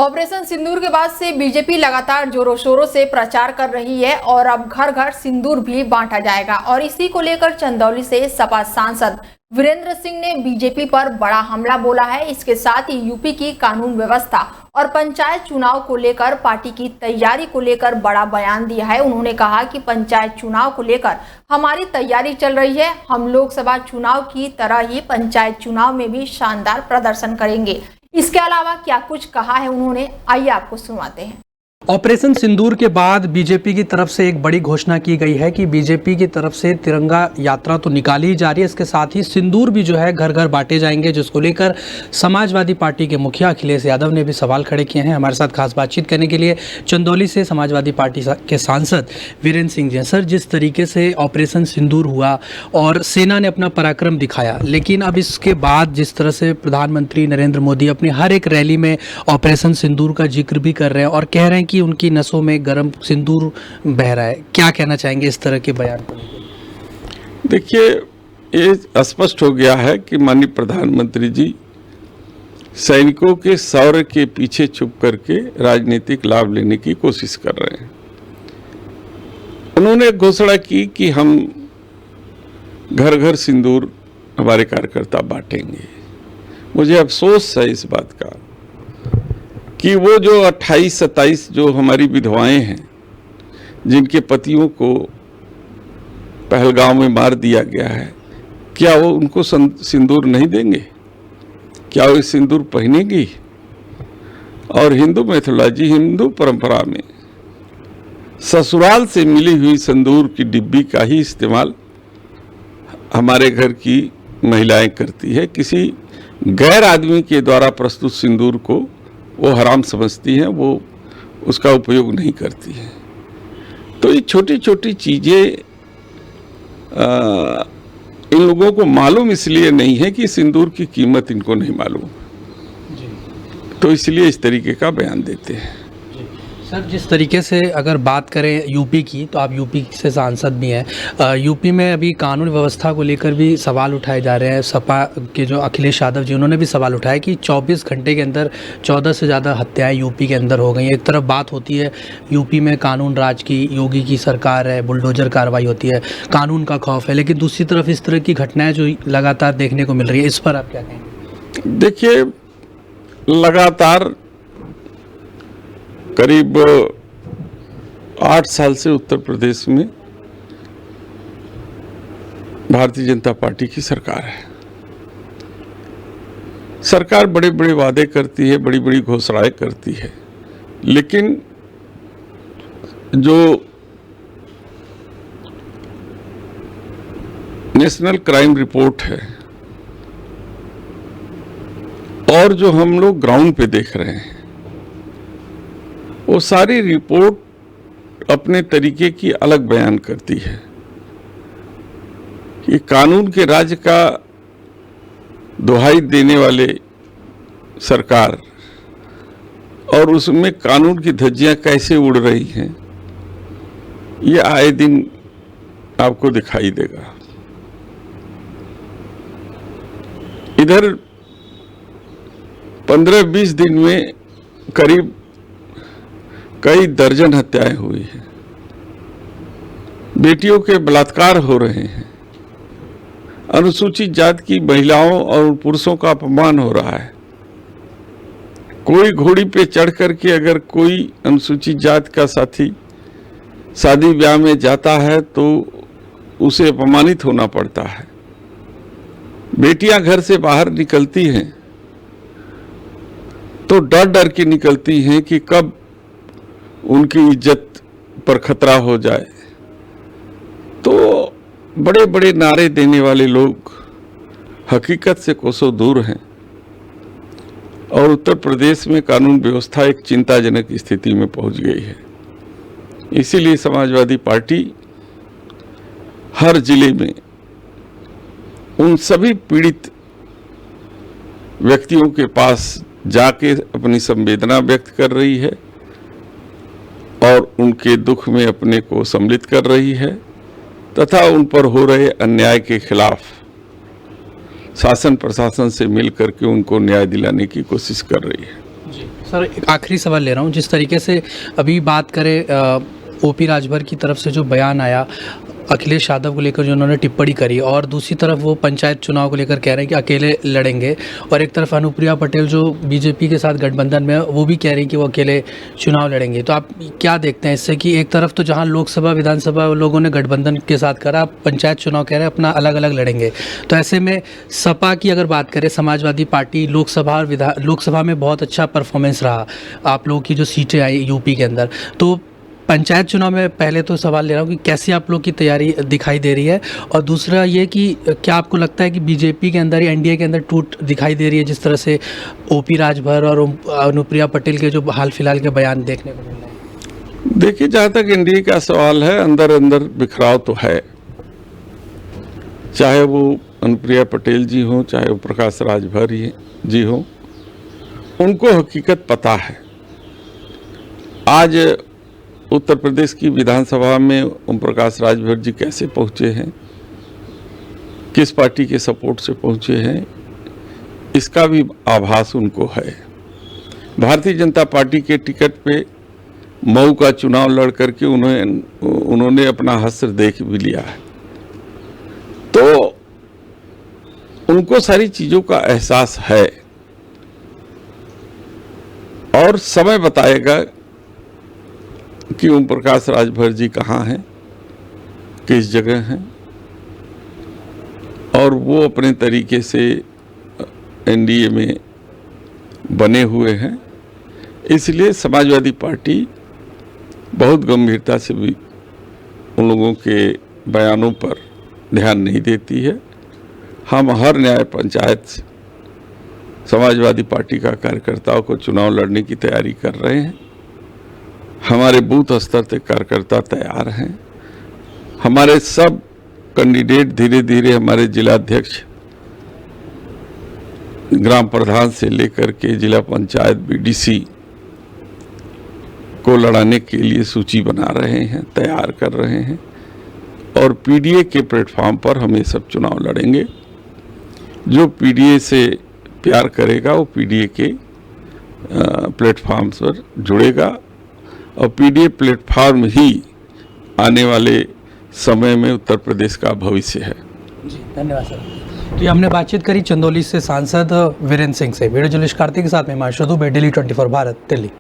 Operation सिंदूर के बाद से बीजेपी लगातार जोरों शोरों से प्रचार कर रही है और अब घर घर सिंदूर भी बांटा जाएगा। और इसी को लेकर चंदौली से सपा सांसद वीरेंद्र सिंह ने बीजेपी पर बड़ा हमला बोला है। इसके साथ ही यूपी की कानून व्यवस्था और पंचायत चुनाव को लेकर पार्टी की तैयारी को लेकर बड़ा बयान दिया है। उन्होंने कहा कि पंचायत चुनाव को लेकर हमारी तैयारी चल रही है। हम लोकसभा चुनाव की तरह ही पंचायत चुनाव में भी शानदार प्रदर्शन करेंगे। इसके अलावा क्या कुछ कहा है उन्होंने, आइए आपको सुनवाते हैं। ऑपरेशन सिंदूर के बाद बीजेपी की तरफ से एक बड़ी घोषणा की गई है कि बीजेपी की तरफ से तिरंगा यात्रा तो निकाली ही जा रही है, इसके साथ ही सिंदूर भी जो है घर घर बांटे जाएंगे, जिसको लेकर समाजवादी पार्टी के मुखिया अखिलेश यादव ने भी सवाल खड़े किए हैं। हमारे साथ खास बातचीत करने के लिए चंदौली से समाजवादी पार्टी के सांसद वीरेंद्र सिंह जी। सर, जिस तरीके से ऑपरेशन सिंदूर हुआ और सेना ने अपना पराक्रम दिखाया, लेकिन अब इसके बाद जिस तरह से प्रधानमंत्री नरेंद्र मोदी अपनी हर एक रैली में ऑपरेशन सिंदूर का जिक्र भी कर रहे हैं और कह रहे हैं कि उनकी नसों में गर्म सिंदूर बह रहा है, क्या कहना चाहेंगे इस तरह के बयान को? देखिए, ये स्पष्ट हो गया है कि माननीय प्रधानमंत्री जी सैनिकों के शौर्य के पीछे छुप करके राजनीतिक लाभ लेने की कोशिश कर रहे हैं। उन्होंने घोषणा की कि हम घर घर सिंदूर हमारे कार्यकर्ता बांटेंगे। मुझे अफसोस है इस बात का कि वो जो 28-27 जो हमारी विधवाएं हैं, जिनके पतियों को पहलगांव में मार दिया गया है, क्या वो उनको सिंदूर नहीं देंगे? क्या वो सिंदूर पहनेंगी? और हिंदू मैथोलॉजी, हिंदू परंपरा में ससुराल से मिली हुई सिंदूर की डिब्बी का ही इस्तेमाल हमारे घर की महिलाएं करती है। किसी गैर आदमी के द्वारा प्रस्तुत सिंदूर को वो हराम समझती हैं, वो उसका उपयोग नहीं करती हैं। तो ये छोटी छोटी चीज़ें इन लोगों को मालूम इसलिए नहीं है कि सिंदूर की कीमत इनको नहीं मालूम, तो इसलिए इस तरीके का बयान देते हैं। सर, जिस तरीके से अगर बात करें यूपी की, तो आप यूपी से सांसद भी हैं। यूपी में अभी कानून व्यवस्था को लेकर भी सवाल उठाए जा रहे हैं। सपा के जो अखिलेश यादव जी, उन्होंने भी सवाल उठाया कि 24 घंटे के अंदर 14 से ज़्यादा हत्याएं यूपी के अंदर हो गई हैं। एक तरफ बात होती है यूपी में कानून राज की, योगी की सरकार है, बुलडोजर कार्रवाई होती है, कानून का खौफ है, लेकिन दूसरी तरफ इस तरह की घटनाएँ जो लगातार देखने को मिल रही है, इस पर आप क्या कहेंगे? देखिए, लगातार करीब 8 साल से उत्तर प्रदेश में भारतीय जनता पार्टी की सरकार है। सरकार बड़े बड़े वादे करती है, बड़ी बड़ी घोषणाएं करती है, लेकिन जो नेशनल क्राइम रिपोर्ट है और जो हम लोग ग्राउंड पे देख रहे हैं, वो सारी रिपोर्ट अपने तरीके की अलग बयान करती है कि कानून के राज का दुहाई देने वाले सरकार और उसमें कानून की धज्जियां कैसे उड़ रही हैं, ये आए दिन आपको दिखाई देगा। इधर 15-20 दिन में करीब कई दर्जन हत्याएं हुई हैं, बेटियों के बलात्कार हो रहे हैं, अनुसूचित जाति की महिलाओं और पुरुषों का अपमान हो रहा है। कोई घोड़ी पे चढ़ करके अगर कोई अनुसूचित जाति का साथी शादी ब्याह में जाता है तो उसे अपमानित होना पड़ता है। बेटियां घर से बाहर निकलती हैं तो डर डर के निकलती हैं कि कब उनकी इज्जत पर खतरा हो जाए। तो बड़े बड़े नारे देने वाले लोग हकीकत से कोसों दूर हैं और उत्तर प्रदेश में कानून व्यवस्था एक चिंताजनक स्थिति में पहुंच गई है। इसीलिए समाजवादी पार्टी हर जिले में उन सभी पीड़ित व्यक्तियों के पास जाके अपनी संवेदना व्यक्त कर रही है और उनके दुख में अपने को सम्मिलित कर रही है तथा उन पर हो रहे अन्याय के खिलाफ शासन प्रशासन से मिलकर के उनको न्याय दिलाने की कोशिश कर रही है। जी। सर एक आखिरी सवाल ले रहा हूँ, जिस तरीके से अभी बात करें ओपी राजभर की तरफ से जो बयान आया अखिलेश यादव को लेकर जो उन्होंने टिप्पणी करी, और दूसरी तरफ वो पंचायत चुनाव को लेकर कह रहे हैं कि अकेले लड़ेंगे, और एक तरफ अनुप्रिया पटेल जो बीजेपी के साथ गठबंधन में है वो भी कह रही हैं कि वो अकेले चुनाव लड़ेंगे। तो आप क्या देखते हैं इससे कि एक तरफ तो जहां लोकसभा विधानसभा लोगों ने गठबंधन के साथ करा, पंचायत चुनाव कह रहे हैं अपना अलग अलग लड़ेंगे, तो ऐसे में सपा की अगर बात करें, समाजवादी पार्टी लोकसभा में बहुत अच्छा परफॉर्मेंस रहा, आप लोगों की जो सीटें आई यूपी के अंदर, तो पंचायत चुनाव में पहले तो सवाल ले रहा हूँ कि कैसी आप लोग की तैयारी दिखाई दे रही है, और दूसरा ये कि क्या आपको लगता है कि बीजेपी के अंदर या एनडीए के अंदर टूट दिखाई दे रही है, जिस तरह से ओपी राजभर और अनुप्रिया पटेल के जो हाल फिलहाल के बयान देखने को मिल रहे हैं? देखिए, जहाँ तक एनडीए का सवाल है, अंदर अंदर बिखराव तो है, चाहे वो अनुप्रिया पटेल जी हो, चाहे वो प्रकाश राजभर जी हो, उनको हकीकत पता है। आज उत्तर प्रदेश की विधानसभा में ओम प्रकाश राजभर जी कैसे पहुंचे हैं, किस पार्टी के सपोर्ट से पहुंचे हैं, इसका भी आभास उनको है। भारतीय जनता पार्टी के टिकट पे मऊ का चुनाव लड़ करके उन्होंने अपना हश्र देख भी लिया है, तो उनको सारी चीजों का एहसास है, और समय बताएगा कि ओम प्रकाश राजभर जी कहाँ हैं, किस जगह हैं, और वो अपने तरीके से एनडीए में बने हुए हैं। इसलिए समाजवादी पार्टी बहुत गंभीरता से भी उन लोगों के बयानों पर ध्यान नहीं देती है। हम हर न्याय पंचायत समाजवादी पार्टी का कार्यकर्ताओं को चुनाव लड़ने की तैयारी कर रहे हैं। हमारे बूथ स्तर तक कार्यकर्ता तैयार हैं। हमारे सब कैंडिडेट धीरे धीरे हमारे जिला अध्यक्ष, ग्राम प्रधान से लेकर के जिला पंचायत बीडीसी को लड़ाने के लिए सूची बना रहे हैं, तैयार कर रहे हैं, और पीडीए के प्लेटफॉर्म पर हम ये सब चुनाव लड़ेंगे। जो पीडीए से प्यार करेगा वो पीडीए के प्लेटफॉर्म पर जुड़ेगा, और पीडीए प्लेटफॉर्म ही आने वाले समय में उत्तर प्रदेश का भविष्य है। जी धन्यवाद सर। तो ये हमने बातचीत करी चंदौली से सांसद वीरेंद्र सिंह से। वीडियो जर्नलिस्ट कार्तिक के साथ में हिमांशु दुबे, डेली 24 भारत, दिल्ली।